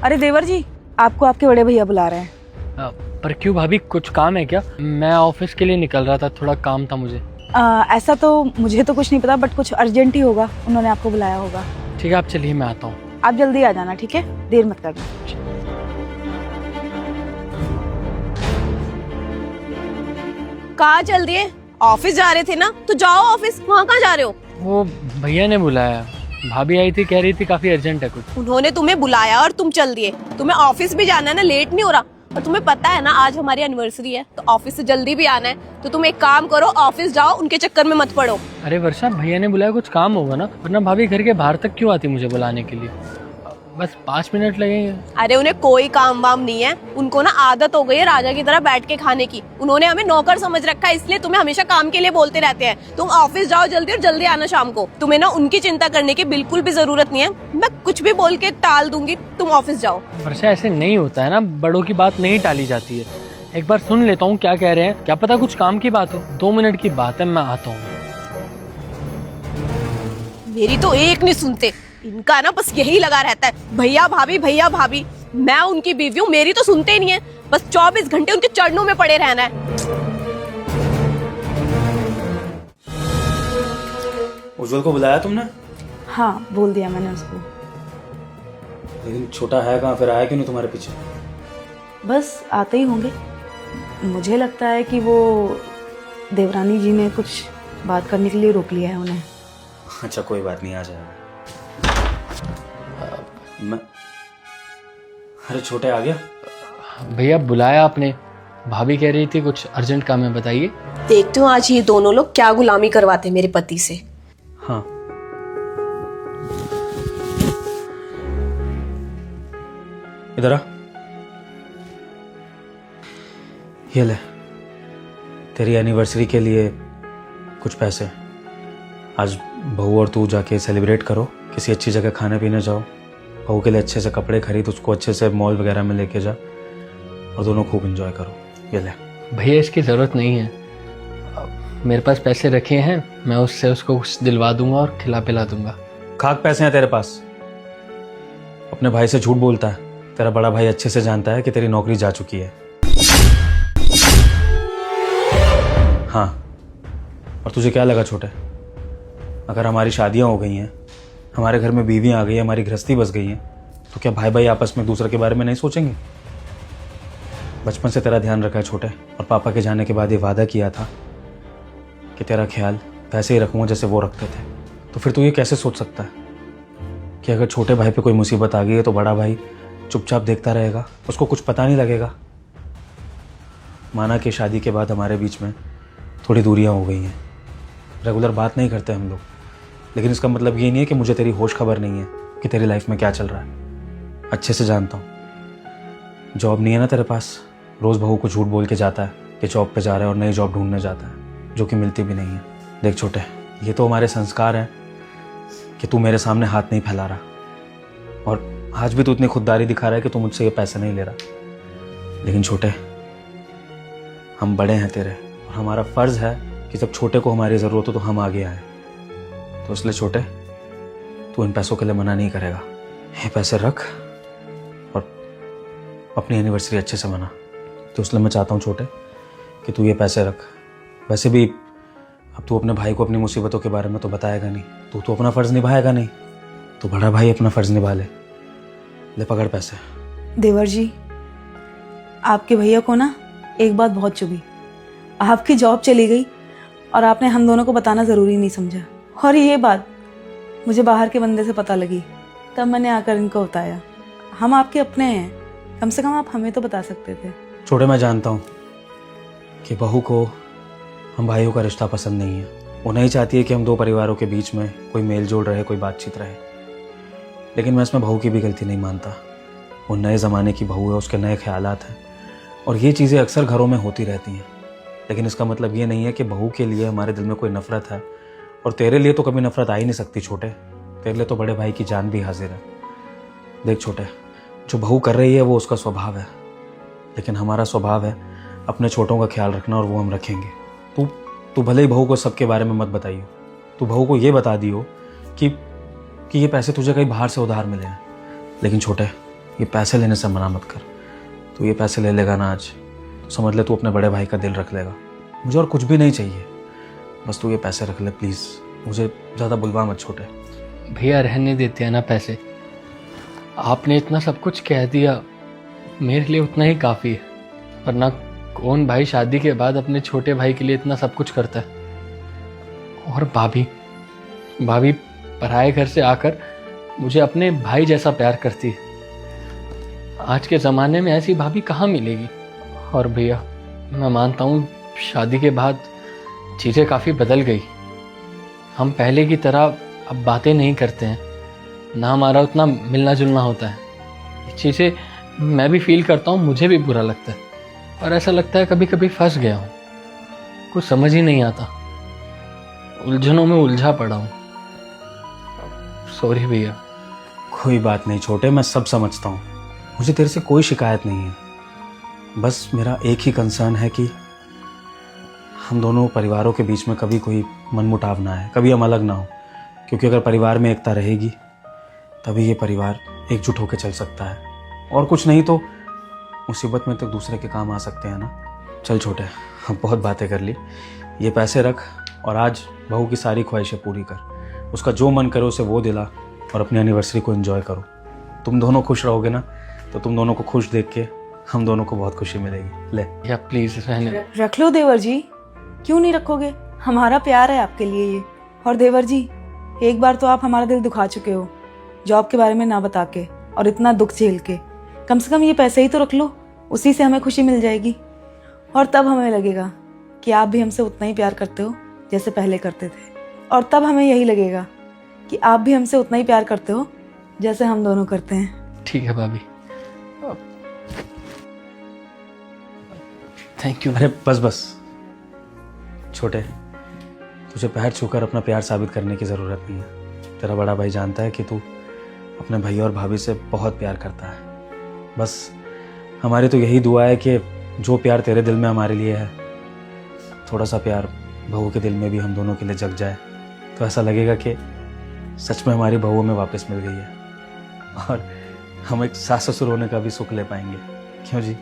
अरे देवर जी, आपको आपके बड़े भैया बुला रहे हैं। पर क्यों भाभी, कुछ काम है क्या? मैं ऑफिस के लिए निकल रहा था, थोड़ा काम था मुझे। ऐसा तो मुझे तो कुछ नहीं पता, बट कुछ अर्जेंट ही होगा, उन्होंने आपको बुलाया होगा। ठीक है, आप चलिए, मैं आता हूँ। आप जल्दी आ जाना, ठीक है? देर मत करना। कहाँ चल दिए? ऑफिस जा रहे थे ना, तो जाओ ऑफिस। वहाँ कहाँ जा रहे हो? वो भैया ने बुलाया, भाभी आई थी, कह रही थी काफी अर्जेंट है कुछ। उन्होंने तुम्हें बुलाया और तुम चल दिए। तुम्हें ऑफिस भी जाना है ना, लेट नहीं हो रहा? और तुम्हें पता है ना आज हमारी एनिवर्सरी है, तो ऑफिस से जल्दी भी आना है। तो तुम एक काम करो, ऑफिस जाओ, उनके चक्कर में मत पड़ो। अरे वर्षा, भैया ने बुलाया, कुछ काम होगा ना, वरना भाभी घर के बाहर तक क्यों आती मुझे बुलाने के लिए? बस 5 मिनट लगेंगे। अरे उन्हें कोई काम वाम नहीं है, उनको ना आदत हो गई है राजा की तरह बैठ के खाने की। उन्होंने हमें नौकर समझ रखा है, इसलिए तुम्हें हमेशा काम के लिए बोलते रहते हैं। तुम ऑफिस जाओ जल्दी, और जल्दी आना शाम को। तुम्हें ना उनकी चिंता करने की बिल्कुल भी जरूरत नहीं है। मैं कुछ भी बोल के टाल दूंगी, तुम ऑफिस जाओ। वर्षा, ऐसे नहीं होता है ना, बड़ों की बात नहीं टाली जाती है। एक बार सुन लेता हूँ क्या कह रहे हैं, क्या पता कुछ काम की बात हो। 2 मिनट की बात है, मैं आता हूँ। मेरी तो एक नहीं सुनते, इनका ना बस यही लगा रहता है, भैया भाभी भैया भाभी। मैं उनकी बीवी हूँ, मेरी तो सुनते ही नहीं है। बस 24 घंटे उनके चरणों में पड़े रहना है। उज्जवल को बुलाया तुमने? हाँ, बोल दिया मैंने उसको। लेकिन छोटा है कहाँ, फिर आया क्यों नहीं तुम्हारे पीछे? बस आते ही होंगे। मुझे लगता है कि वो देवरानी जी ने कुछ बात करने के लिए रोक लिया है उन्हें। अच्छा, कोई बात नहीं, आ जाएगा। मैं अरे छोटे आ गया? भैया बुलाया आपने, भाभी कह रही थी कुछ अर्जेंट काम है, बताइए। देखते हो आज ये दोनों लोग क्या गुलामी करवाते हैं मेरे पति से। हाँ, इधर आ। ये ले, तेरी एनिवर्सरी के लिए कुछ पैसे। आज बहू और तू जाके सेलिब्रेट करो, किसी अच्छी जगह खाने पीने जाओ। बहू के लिए अच्छे से कपड़े खरीद, उसको अच्छे से मॉल वगैरह में लेके जा, और दोनों खूब एंजॉय करो। ये ले। भैया इसकी ज़रूरत नहीं है, मेरे पास पैसे रखे हैं, मैं उससे उसको कुछ दिलवा दूंगा और खिला पिला दूंगा। खाक पैसे हैं तेरे पास? अपने भाई से झूठ बोलता है। तेरा बड़ा भाई अच्छे से जानता है कि तेरी नौकरी जा चुकी है। हाँ, और तुझे क्या लगा छोटे, अगर हमारी शादियां हो गई हैं, हमारे घर में बीवियां आ गई, हमारी गृहस्थी बस गई है, तो क्या भाई भाई आपस में एक दूसरे के बारे में नहीं सोचेंगे? बचपन से तेरा ध्यान रखा है छोटे, और पापा के जाने के बाद ये वादा किया था कि तेरा ख्याल वैसे ही रखूंगा जैसे वो रखते थे। तो फिर तू ये कैसे सोच सकता है कि अगर छोटे भाई पे कोई मुसीबत आ गई है तो बड़ा भाई चुपचाप देखता रहेगा, उसको कुछ पता नहीं लगेगा? माना कि शादी के बाद हमारे बीच में थोड़ी दूरियां हो गई हैं, रेगुलर बात नहीं करते हम लोग, लेकिन इसका मतलब ये नहीं है कि मुझे तेरी होश खबर नहीं है कि तेरी लाइफ में क्या चल रहा है। अच्छे से जानता हूँ। जॉब नहीं है ना तेरे पास, रोज़ बहू को झूठ बोल के जाता है कि जॉब पे जा रहा है और नई जॉब ढूंढने जाता है, जो कि मिलती भी नहीं है। देख छोटे, ये तो हमारे संस्कार हैं कि तू मेरे सामने हाथ नहीं फैला रहा, और आज भी तू इतनी खुददारी दिखा रहा है कि तू मुझसे ये पैसे नहीं ले रहा। लेकिन छोटे, हम बड़े हैं तेरे, और हमारा फ़र्ज़ है कि जब छोटे को हमारी ज़रूरत हो तो हम आगे आए। तो इसलिए छोटे, तू इन पैसों के लिए मना नहीं करेगा। ये पैसे रख और अपनी एनिवर्सरी अच्छे से मना। तो इसलिए मैं चाहता हूँ छोटे कि तू ये पैसे रख। वैसे भी अब तू अपने भाई को अपनी मुसीबतों के बारे में तो बताएगा नहीं, तू तो अपना फ़र्ज़ निभाएगा नहीं, तो बड़ा भाई अपना फ़र्ज़ निभा ले। ले पकड़ पैसे। देवर जी, आपके भैया को ना एक बात बहुत चुभी। आपकी जॉब चली गई और आपने हम दोनों को बताना ज़रूरी नहीं समझा, और ये बात मुझे बाहर के बंदे से पता लगी, तब मैंने आकर इनको बताया। हम आपके अपने हैं, कम से कम आप हमें तो बता सकते थे। छोटे, मैं जानता हूँ कि बहू को हम भाइयों का रिश्ता पसंद नहीं है। वो नहीं चाहती है कि हम दो परिवारों के बीच में कोई मेल जोल रहे, कोई बातचीत रहे। लेकिन मैं इसमें बहू की भी गलती नहीं मानता। वो नए ज़माने की बहू है, उसके नए ख्यालात हैं, और ये चीज़ें अक्सर घरों में होती रहती हैं। लेकिन इसका मतलब ये नहीं है कि बहू के लिए हमारे दिल में कोई नफ़रत है, और तेरे लिए तो कभी नफ़रत आ ही नहीं सकती छोटे। तेरे लिए तो बड़े भाई की जान भी हाजिर है। देख छोटे, जो बहू कर रही है वो उसका स्वभाव है, लेकिन हमारा स्वभाव है अपने छोटों का ख्याल रखना, और वो हम रखेंगे। तू भले ही बहू को सबके बारे में मत बताइयो, तू बहू को ये बता दियो कि ये पैसे तुझे कहीं बाहर से उधार मिले हैं। लेकिन छोटे, ये पैसे लेने से मना मत कर। तू ये पैसे ले लेगा ना आज, समझ ले तू अपने बड़े भाई का दिल रख लेगा। मुझे और कुछ भी नहीं चाहिए, बस तू ये पैसे रख ले प्लीज़। मुझे ज़्यादा बुलवा मत छोटे। भैया रहने देते हैं ना पैसे, आपने इतना सब कुछ कह दिया, मेरे लिए उतना ही काफ़ी है। वरना कौन भाई शादी के बाद अपने छोटे भाई के लिए इतना सब कुछ करता है। और भाभी पराए घर से आकर मुझे अपने भाई जैसा प्यार करती है। आज के ज़माने में ऐसी भाभी कहाँ मिलेगी। और भैया मैं मानता हूँ शादी के बाद चीज़ें काफ़ी बदल गई। हम पहले की तरह अब बातें नहीं करते हैं, ना हमारा उतना मिलना जुलना होता है। ये चीज़ें मैं भी फील करता हूँ, मुझे भी बुरा लगता है। और ऐसा लगता है कभी कभी फंस गया हूँ, कुछ समझ ही नहीं आता, उलझनों में उलझा पड़ा हूँ। सॉरी भैया। कोई बात नहीं छोटे, मैं सब समझता हूँ। मुझे तेरे से कोई शिकायत नहीं है। बस मेरा एक ही कंसर्न है कि हम दोनों परिवारों के बीच में कभी कोई मनमुटाव ना आए, कभी हम अलग ना हो। क्योंकि अगर परिवार में एकता रहेगी तभी ये परिवार एकजुट होकर चल सकता है। और कुछ नहीं तो मुसीबत में तो दूसरे के काम आ सकते हैं ना। चल छोटे, हम बहुत बातें कर ली, ये पैसे रख और आज बहू की सारी ख्वाहिशें पूरी कर। उसका जो मन करे उसे वो दिला और अपनी एनिवर्सरी को एंजॉय करो। तुम दोनों खुश रहोगे ना, तो तुम दोनों को खुश देख के हम दोनों को बहुत खुशी मिलेगी। ले या प्लीज़ रहने। रख लो देवर जी, क्यों नहीं रखोगे? हमारा प्यार है आपके लिए ये। और देवर जी, एक बार तो आप हमारा दिल दुखा चुके हो जॉब के बारे में ना बता के और इतना दुख झेल के। कम से कम ये पैसे ही तो रख लो, उसी से हमें खुशी मिल जाएगी। और तब हमें लगेगा कि आप भी हमसे उतना ही प्यार करते हो जैसे पहले करते थे। और तब हमें यही लगेगा कि आप भी हमसे उतना ही प्यार करते हो जैसे हम दोनों करते हैं। ठीक है भाभी, थैंक यू। अरे बस छोटे, तुझे पैर छूकर अपना प्यार साबित करने की ज़रूरत नहीं है। तेरा बड़ा भाई जानता है कि तू अपने भैया और भाभी से बहुत प्यार करता है। बस हमारी तो यही दुआ है कि जो प्यार तेरे दिल में हमारे लिए है, थोड़ा सा प्यार बहू के दिल में भी हम दोनों के लिए जग जाए, तो ऐसा लगेगा कि सच में हमारी बहू में वापस मिल गई है और हम एक सास ससुर होने का भी सुख ले पाएंगे। क्यों जी?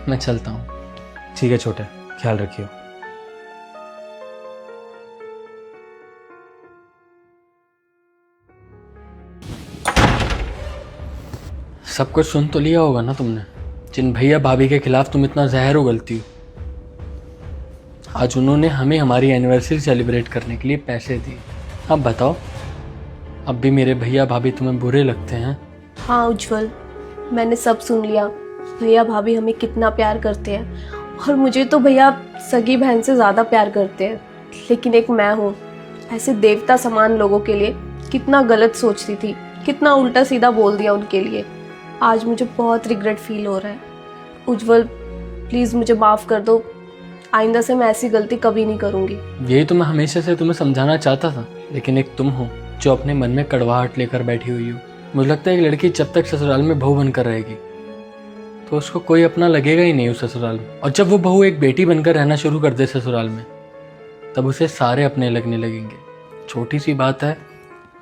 मैं चलता हूँ। ठीक है छोटे, ख्याल रखियो। सब कुछ सुन तो लिया होगा ना तुमने, जिन भैया भाभी के खिलाफ तुम इतना जहर उगलती हो। आज उन्होंने हमें हमारी एनिवर्सरी सेलिब्रेट करने के लिए पैसे दिए। अब बताओ, अब भी मेरे भैया भाभी तुम्हें बुरे लगते हैं? हाँ उज्जवल, मैंने सब सुन लिया। भैया भाभी हमें कितना प्यार करते हैं और मुझे तो भैया सगी बहन से ज़्यादा प्यार करते हैं। लेकिन एक मैं हूँ, ऐसे देवता समान लोगों के लिए कितना गलत सोचती थी, कितना उल्टा सीधा बोल दिया उनके लिए। आज मुझे बहुत रिग्रेट फील हो रहा है। उज्जवल प्लीज़ मुझे माफ़ कर दो, आइंदा से मैं ऐसी गलती कभी नहीं करूँगी। यही तो मैं हमेशा से तुम्हें समझाना चाहता था, लेकिन एक तुम हो जो अपने मन में कड़वाहट लेकर बैठी हुई हो। मुझे लगता है एक लड़की जब तक ससुराल में बहू बनकर रहेगी तो उसको कोई अपना लगेगा ही नहीं उस ससुराल में। और जब वो बहू एक बेटी बनकर रहना शुरू कर दे ससुराल में, तब उसे सारे अपने लगने लगेंगे। छोटी सी बात है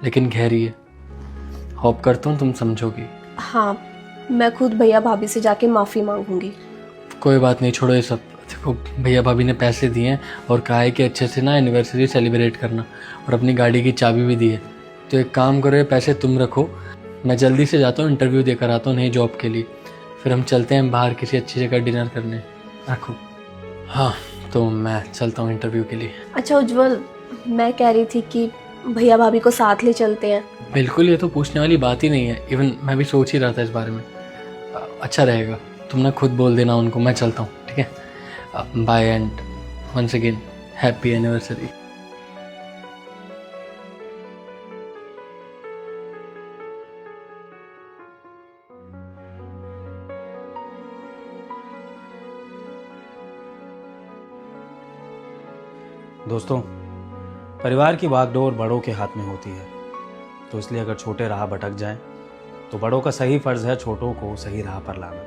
लेकिन गहरी है। होप करता हूँ तुम समझोगी। हाँ, मैं खुद भैया भाभी से जाके माफ़ी मांगूंगी। कोई बात नहीं, छोड़ो ये सब। देखो भैया भाभी ने पैसे दिए हैं और कहा है कि अच्छे से ना एनिवर्सरी सेलिब्रेट करना, और अपनी गाड़ी की चाबी भी दी है। तो एक काम करो, ये पैसे तुम रखो, मैं जल्दी से जाता हूँ, इंटरव्यू देकर आता हूँ नई जॉब के लिए। फिर हम चलते हैं बाहर किसी अच्छी जगह डिनर करने। रखो। हाँ तो मैं चलता हूँ इंटरव्यू के लिए। अच्छा उज्जवल, मैं कह रही थी कि भैया भाभी को साथ ले चलते हैं। बिल्कुल, ये तो पूछने वाली बात ही नहीं है। इवन मैं भी सोच ही रहा था इस बारे में। अच्छा रहेगा, तुम ना खुद बोल देना उनको। मैं चलता हूँ, ठीक है? Bye and once again happy anniversary. दोस्तों, परिवार की बागडोर बड़ों के हाथ में होती है, तो इसलिए अगर छोटे राह भटक जाएं तो बड़ों का सही फर्ज है छोटों को सही राह पर लाना।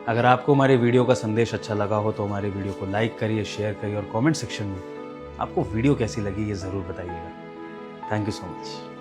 अगर आपको हमारी वीडियो का संदेश अच्छा लगा हो तो हमारी वीडियो को लाइक करिए, शेयर करिए और कमेंट सेक्शन में आपको वीडियो कैसी लगी ये ज़रूर बताइएगा। Thank you so much.